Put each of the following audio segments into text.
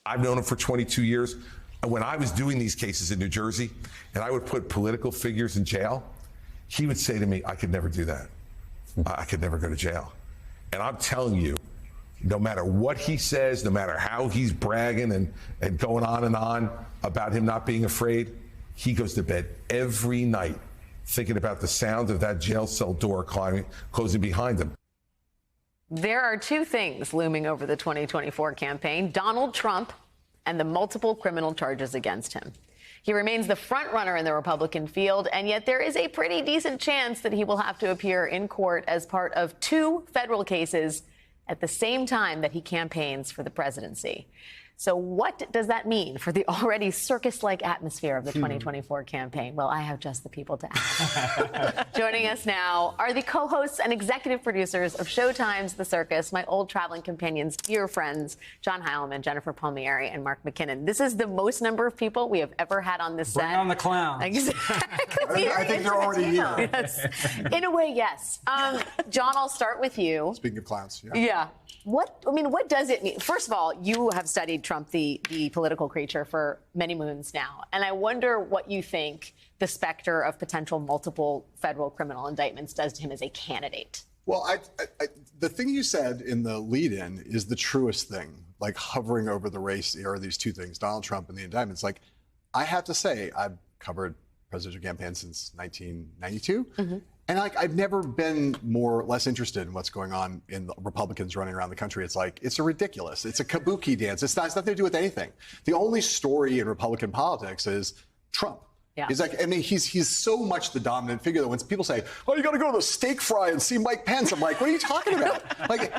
I've known him for 22 years. When I was doing these cases in New Jersey and I would put political figures in jail, he would say to me, I could never do that. I could never go to jail. And I'm telling you, no matter what he says, no matter how he's bragging and going on about him not being afraid, he goes to bed every night thinking about the sound of that jail cell door closing behind him. There are two things looming over the 2024 campaign: Donald Trump and the multiple criminal charges against him. He remains the front runner in the Republican field, and yet there is a pretty decent chance that he will have to appear in court as part of two federal cases at the same time that he campaigns for the presidency. So what does that mean for the already circus-like atmosphere of the 2024 campaign? Well, I have just the people to ask. Joining us now are the co-hosts and executive producers of Showtime's The Circus, my old traveling companions, dear friends, John Heilemann, Jennifer Palmieri, and Mark McKinnon. This is the most number of people we have ever had on this set. Bring on the clowns. Exactly. I think they're already here. Yes. In a way, yes. John, I'll start with you. Speaking of clowns, Yeah. What does it mean? First of all, you have studied Trump, the political creature, for many moons now. And I wonder what you think the specter of potential multiple federal criminal indictments does to him as a candidate. Well, the thing you said in the lead-in is the truest thing, like hovering over the race or these two things, Donald Trump and the indictments. Like, I have to say, I've covered presidential campaigns since 1992. Mm-hmm. And I've never been less interested in what's going on in the Republicans running around the country. It's ridiculous. It's a kabuki dance. It's nothing to do with anything. The only story in Republican politics is Trump. Yeah. He's so much the dominant figure that when people say, "Oh, you got to go to the steak fry and see Mike Pence," I'm like, "What are you talking about?"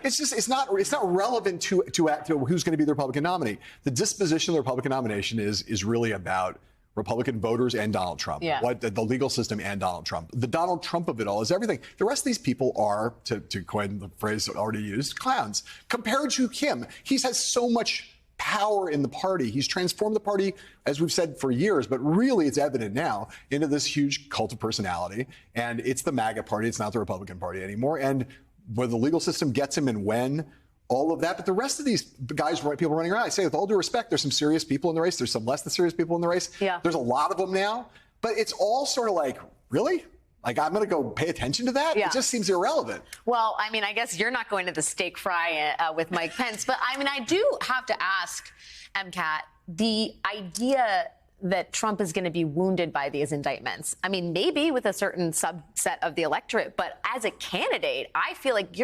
It's not relevant to who's going to be the Republican nominee. The disposition of the Republican nomination is really about Republican voters and Donald Trump, the legal system and Donald Trump. The Donald Trump of it all is everything. The rest of these people are, to coin the phrase already used, clowns. Compared to him, he has so much power in the party. He's transformed the party, as we've said for years, but really it's evident now, into this huge cult of personality. And it's the MAGA party. It's not the Republican Party anymore. And whether the legal system gets him and when, all of that. But the rest of these guys, people running around, I say with all due respect, there's some serious people in the race. There's some less than serious people in the race. Yeah. There's a lot of them now. But it's all sort of like, really? Like, I'm going to go pay attention to that? Yeah. It just seems irrelevant. Well, I guess you're not going to the steak fry with Mike Pence. But, I do have to ask, MCAT, the idea that Trump is going to be wounded by these indictments. Maybe with a certain subset of the electorate, but as a candidate, I feel like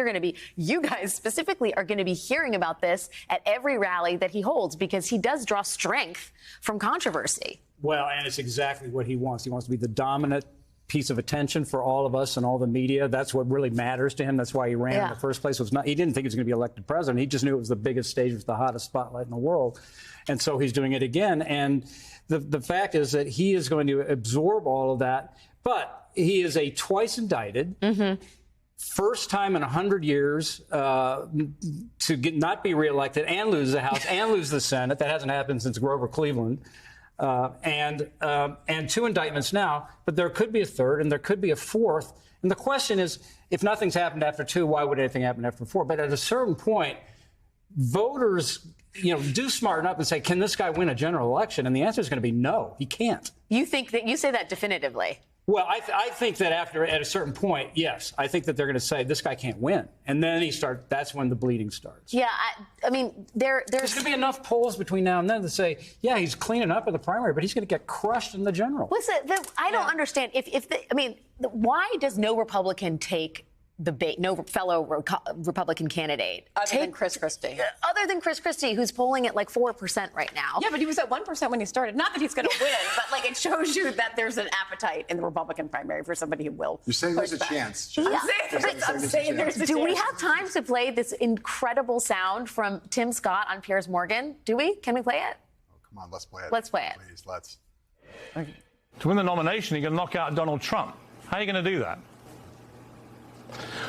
you guys specifically are going to be hearing about this at every rally that he holds, because he does draw strength from controversy. Well, and it's exactly what he wants. He wants to be the dominant piece of attention for all of us and all the media. That's what really matters to him. That's why he ran in the first place. He didn't think he was going to be elected president. He just knew it was the biggest stage, it was the hottest spotlight in the world. And so he's doing it again. And the fact is that he is going to absorb all of that. But he is a twice indicted, first time in 100 years to not be reelected and lose the House and lose the Senate. That hasn't happened since Grover Cleveland. And two indictments now, but there could be a third and there could be a fourth. And the question is, if nothing's happened after two, why would anything happen after four? But at a certain point, voters, do smarten up and say, can this guy win a general election? And the answer is going to be no, he can't. You say that definitively? Well, I think that at a certain point, yes, I think that they're going to say this guy can't win, and then that's when the bleeding starts. Yeah, there's going to be enough polls between now and then to say, yeah, he's cleaning up in the primary, but he's going to get crushed in the general. Listen, I don't understand why does no Republican take the bait, no fellow Republican candidate. Other than Chris Christie. Other than Chris Christie, who's polling at like 4% right now. Yeah, but he was at 1% when he started. Not that he's going to win, but it shows you that there's an appetite in the Republican primary for somebody who will. You're saying there's a chance. I'm saying there's a chance. Do we have time to play this incredible sound from Tim Scott on Piers Morgan? Do we? Can we play it? Oh, come on, let's play it. Let's play it. Please, let's. Okay. To win the nomination, you're going to knock out Donald Trump. How are you going to do that?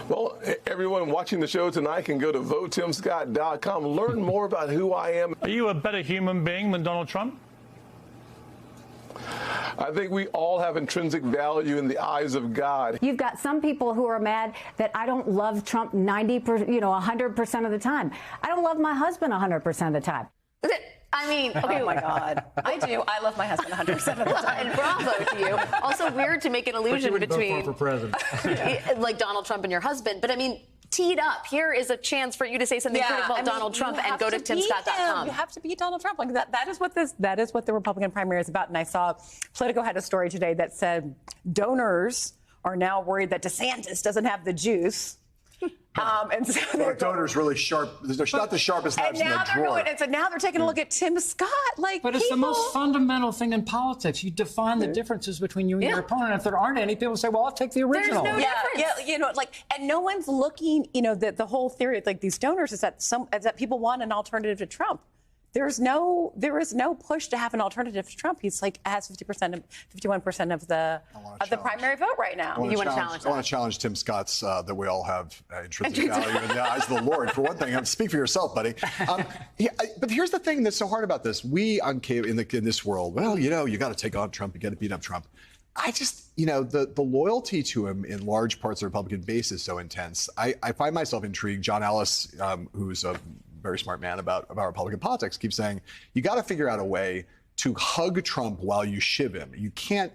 Well, everyone watching the show tonight can go to votetimscott.com, learn more about who I am. Are you a better human being than Donald Trump? I think we all have intrinsic value in the eyes of God. You've got some people who are mad that I don't love Trump 100% of the time. I don't love my husband 100% of the time. I mean, okay. Oh my God. I do. I love my husband 100% of the time. And bravo to you. Also weird to make an illusion between for president. like Donald Trump and your husband. But I mean, teed up. Here is a chance for you to say something critical about Donald Trump and go to timscott.com. You have to beat Donald Trump. Like that is what the Republican primary is about. And I saw Politico had a story today that said donors are now worried that DeSantis doesn't have the juice. And so donors really sharp. They're not the sharpest knives in the drawer. And so now they're taking a look at Tim Scott. But it's the most fundamental thing in politics. You define the differences between you and your opponent. If there aren't any, people say, well, I'll take the original. There's no difference. Yeah, and no one's looking, the whole theory of these donors is that people want an alternative to Trump. There is no push to have an alternative to Trump. He's has 51% of the primary vote right now. I want to challenge Tim Scott's that we all have intrinsic value in the eyes of the Lord. For one thing, speak for yourself, buddy. But here's the thing that's so hard about this: we in this world, well, you got to take on Trump, you got to beat up Trump. I just, the loyalty to him in large parts of the Republican base is so intense. I find myself intrigued. John Ellis, who's a very smart man about Republican politics, keeps saying you got to figure out a way to hug Trump while you shiv him. You can't,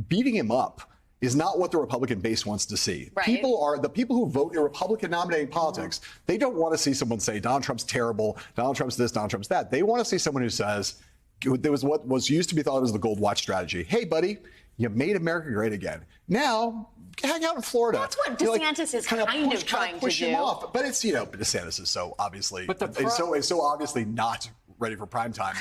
beating him up is not what the Republican base wants to see. Right. The people who vote in Republican nominating politics, they don't want to see someone say Donald Trump's terrible, Donald Trump's this, Donald Trump's that. They want to see someone who says, there was what was used to be thought of as the gold watch strategy. Hey, buddy, you made America great again. Now, hang out in Florida. That's what DeSantis is kind of trying to push do. him off. But it's, DeSantis is so obviously, it's so obviously not ready for prime time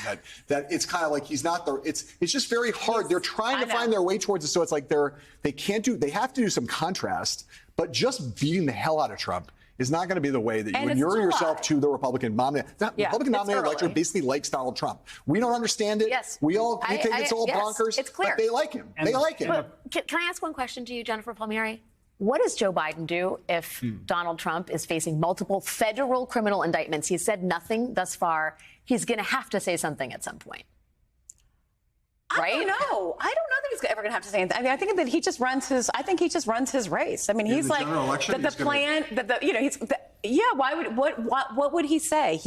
that it's kind of like he's not it's just very hard. They're trying to find their way towards it. So it's like they have to do some contrast, but just beating the hell out of Trump is not going to be the way that you inure yourself to the Republican nominated. Republican nominated electorate basically likes Donald Trump. We don't understand it. Yes. We think it's all bonkers. It's clear. But they like him. They like him. But can I ask one question to you, Jennifer Palmieri? What does Joe Biden do if Donald Trump is facing multiple federal criminal indictments? He's said nothing thus far. He's going to have to say something at some point. Right? I don't know that he's ever going to have to say anything. I mean, I think that he just runs his race. I mean, he's like the plan. What would he say?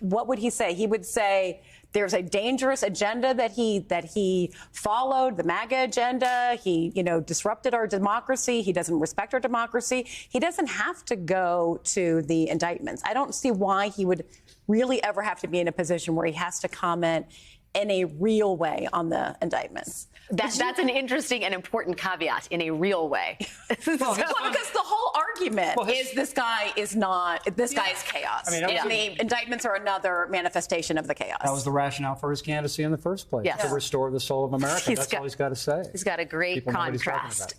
What would he say? He would say there's a dangerous agenda that he followed, the MAGA agenda. He, disrupted our democracy. He doesn't respect our democracy. He doesn't have to go to the indictments. I don't see why he would really ever have to be in a position where he has to comment in a real way on the indictments. That's an interesting and important caveat, in a real way. Because the whole argument is this guy is chaos. And the indictments are another manifestation of the chaos. That was the rationale for his candidacy in the first place, to restore the soul of America. That's all he's got to say. He's got a great contrast.